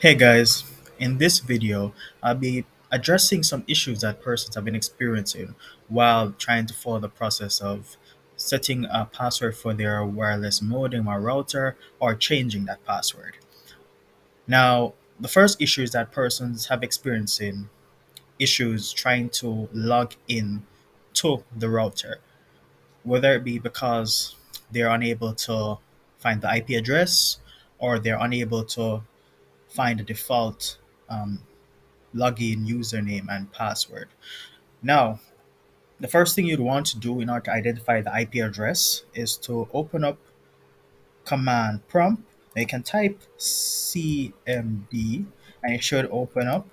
Hey guys, in this video, I'll be addressing some issues that persons have been experiencing while trying to follow the process of setting a password for their wireless modem or router or changing that password. Now, the first issue is that persons have experiencing issues trying to log in to the router, whether it be because they're unable to find the IP address or they're unable to find the default um, login username and password. Now, the first thing you'd want to do in order to identify the IP address is to open up command prompt. You can type cmd and it should open up.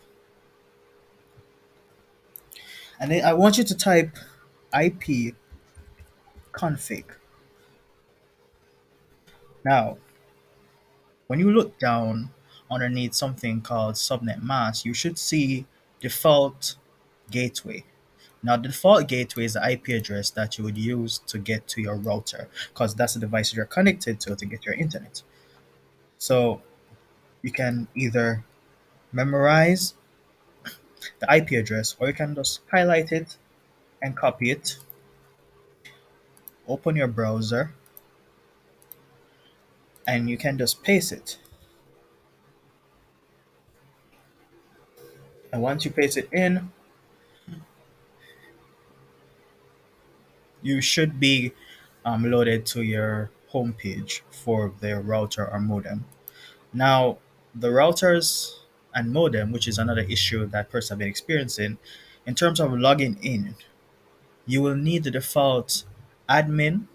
And then I want you to type IP config. Now, when you look down underneath something called subnet mask, you should see default gateway. Now, the default gateway is the IP address that you would use to get to your router because that's the device you're connected to get your internet. So you can either memorize the IP address or you can just highlight it and copy it, open your browser, and you can just paste it. And once you paste it in, you should be loaded to your home page for the router or modem. Now, the routers and modem, which is another issue that persons have been experiencing, in terms of logging in, you will need the default admin,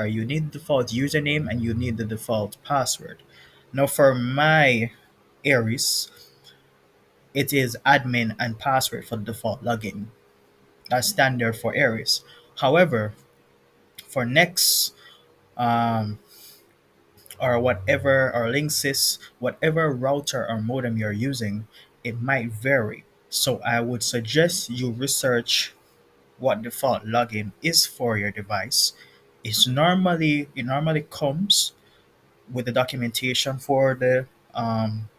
you need the default username and you need the default password. Now, for my Aries, it is admin and password for the default login. That's standard for Aries. However, for Next, um, or whatever, or Linksys, whatever router or modem you're using, it might vary. So I would suggest you research what default login is for your device. It normally comes with the documentation for the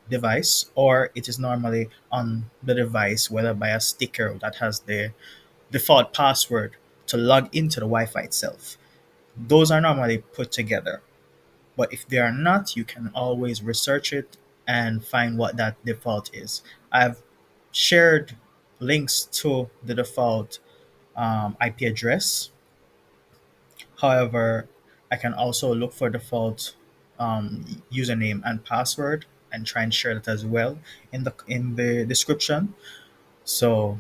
device, or it is normally on the device, whether by a sticker that has the default password to log into the Wi-Fi itself. Those are normally put together. But if they are not, you can always research it and find what that default is. I've shared links to the default IP address. However, I can also look for default username and password and try and share that as well in the description. So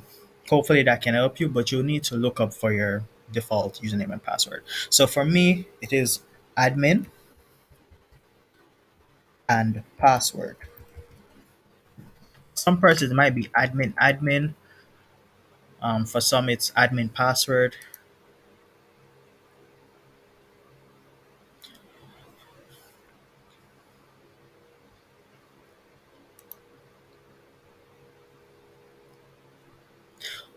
hopefully that can help you, but you'll need to look up for your default username and password. So for me, it is admin and password. Some persons it might be admin. For some, it's admin password.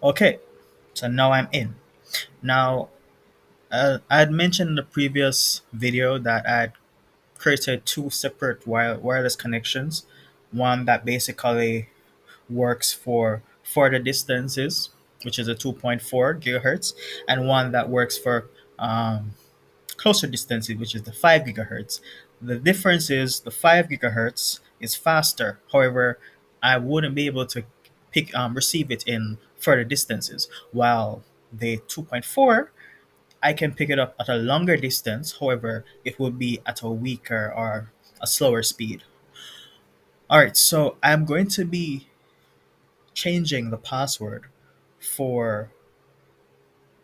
Okay, so now I'm in. Now, I had mentioned in the previous video that I had created two separate wireless connections. One that basically works for further distances, which is a 2.4 gigahertz, and one that works for um, closer distances, which is the 5 gigahertz. The difference is the 5 gigahertz is faster. However, I wouldn't be able to receive it in further distances, while the 2.4 I can pick it up at a longer distance. However, it will be at a weaker or a slower speed. All right, so I'm going to be changing the password for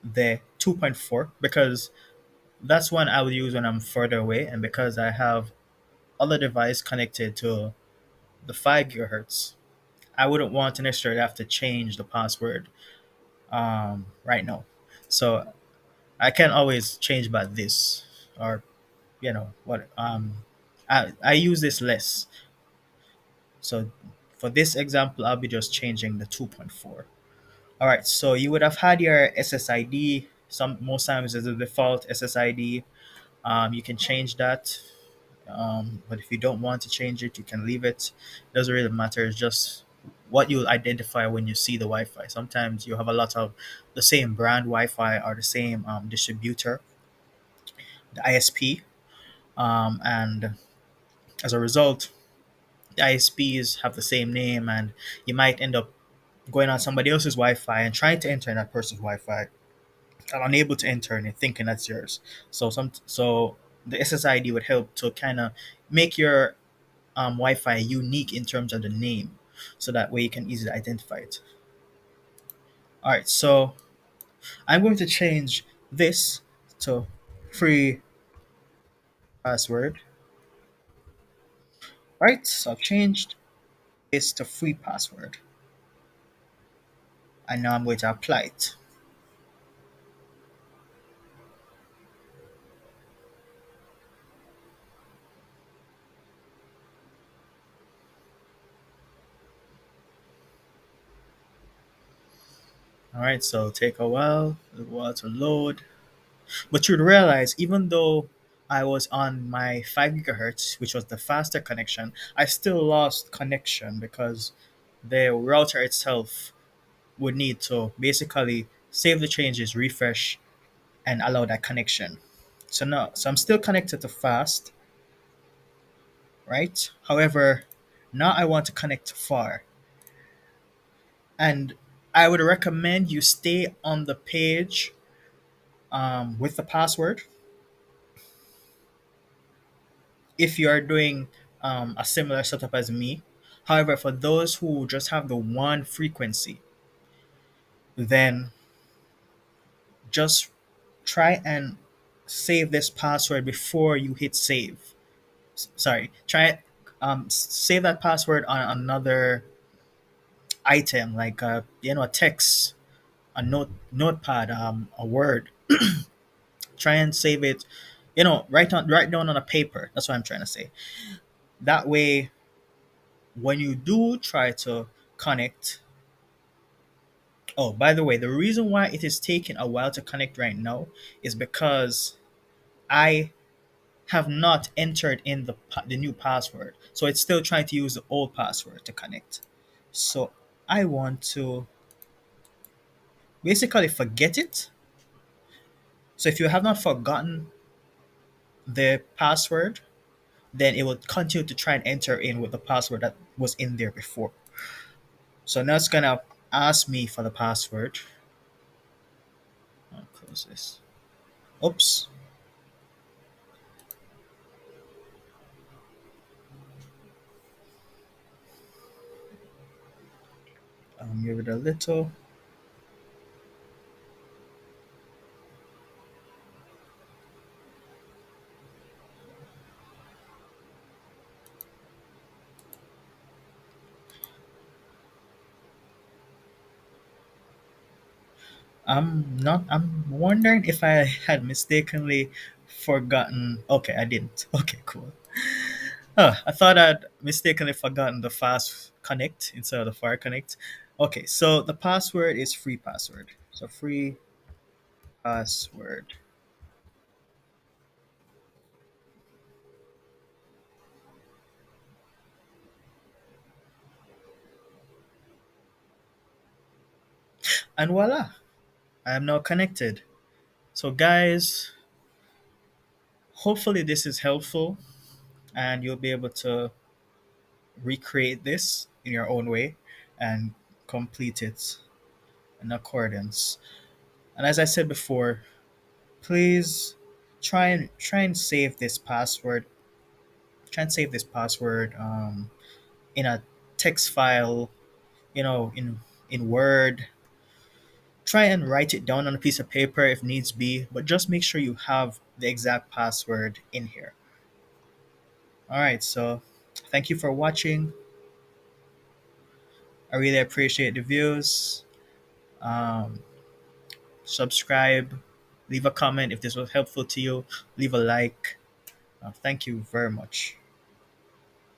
the 2.4 because that's one I would use when I'm further away, and because I have other device connected to the 5 gigahertz, I wouldn't want to necessarily have to change the password right now. So I can always change by this, or what I use this less. So for this example, I'll be just changing the 2.4. All right, so you would have had your SSID. Most times it's the default SSID. You can change that. But if you don't want to change it, you can leave it. Doesn't really matter. It's just what you'll identify when you see the Wi-Fi. Sometimes you have a lot of the same brand Wi-Fi or the same distributor, the ISP, and as a result, the ISPs have the same name, and you might end up going on somebody else's Wi-Fi and trying to enter in that person's Wi-Fi and unable to enter and thinking that's yours. So the SSID would help to kind of make your Wi-Fi unique in terms of the name, so that way you can easily identify it. All right, so I'm going to change this to free password. All right, so I've changed this to free password, and now I'm going to apply it. All right, so take a while to load. But you'd realize, even though I was on my 5 gigahertz, which was the faster connection, I still lost connection because the router itself would need to basically save the changes, refresh, and allow that connection. So I'm still connected to fast, right? However, now I want to connect to far, and I would recommend you stay on the page with the password if you are doing a similar setup as me. However, for those who just have the one frequency, then just try and save this password before you hit save. Sorry, try save that password on another item like a text, a notepad, a word. Try and save it. Write down on a paper. That's what I'm trying to say. That way, when you do try to connect. Oh, by the way, the reason why it is taking a while to connect right now is because I have not entered in the new password. So it's still trying to use the old password to connect. So I want to basically forget it. So if you have not forgotten the password, then it will continue to try and enter in with the password that was in there before. So now it's gonna ask me for the password. I'll close this. Oops. Give it a little. I'm wondering if I had mistakenly forgotten. Okay, I didn't. Okay, cool. I thought I'd mistakenly forgotten the fast connect instead of the fire connect. Okay, so the password is free password. So free password. And voila, I am now connected. So guys, hopefully this is helpful and you'll be able to recreate this in your own way and complete it in accordance. And as I said before, please try and save this password. Try and save this password in a text file, in Word. Try and write it down on a piece of paper if needs be, but just make sure you have the exact password in here. All right, so thank you for watching. I really appreciate the views. Um, Subscribe, leave a comment if this was helpful to you, leave a like. Thank you very much.